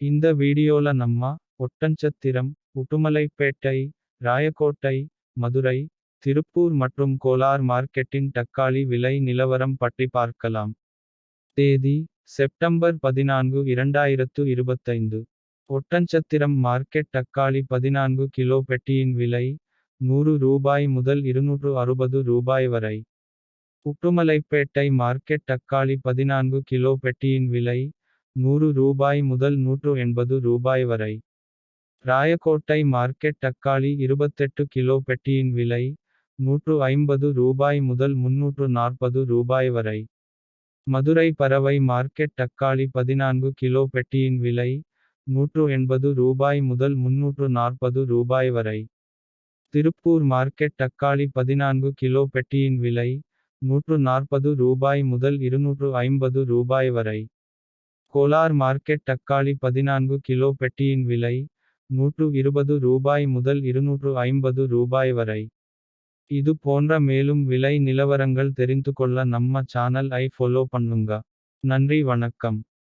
இந்த வீடியோல நம்ம ஒட்டன்சத்திரம், உடுமலைப்பேட்டை, ராயக்கோட்டை, மதுரை, திருப்பூர் மற்றும் கோலார் மார்க்கெட்டின் தக்காளி விலை நிலவரம் பற்றி பார்க்கலாம். தேதி செப்டம்பர் 14, 2025. ஒட்டன்சத்திரம் மார்க்கெட் தக்காளி 14 கிலோ பெட்டியின் விலை ரூபாய் 100 முதல் ரூபாய் 260 வரை. உடுமலைப்பேட்டை மார்க்கெட் தக்காளி 14 கிலோ பெட்டியின் விலை ரூபாய் 100 முதல் ரூபாய் 180 வரை. ராயக்கோட்டை மார்க்கெட் தக்காளி 28 கிலோ பெட்டியின் விலை ரூபாய் 150 முதல் ரூபாய் 340 வரை. மதுரை பறவை மார்க்கெட் தக்காளி 14 கிலோ பெட்டியின் விலை ரூபாய் 180 முதல் ரூபாய் 340 வரை. திருப்பூர் மார்க்கெட் தக்காளி 14 கிலோ பெட்டியின் விலை ரூபாய் 140 முதல் ரூபாய் 250 வரை. கோலார் மார்க்கெட் தக்காளி 14 கிலோ பெட்டியின் விலை ரூபாய் 120 முதல் ரூபாய் 250 வரை. இது போன்ற மேலும் விலை நிலவரங்கள் தெரிந்துகொள்ள நம்ம சேனல் ஐ ஃபாலோ பண்ணுங்க. நன்றி வணக்கம்.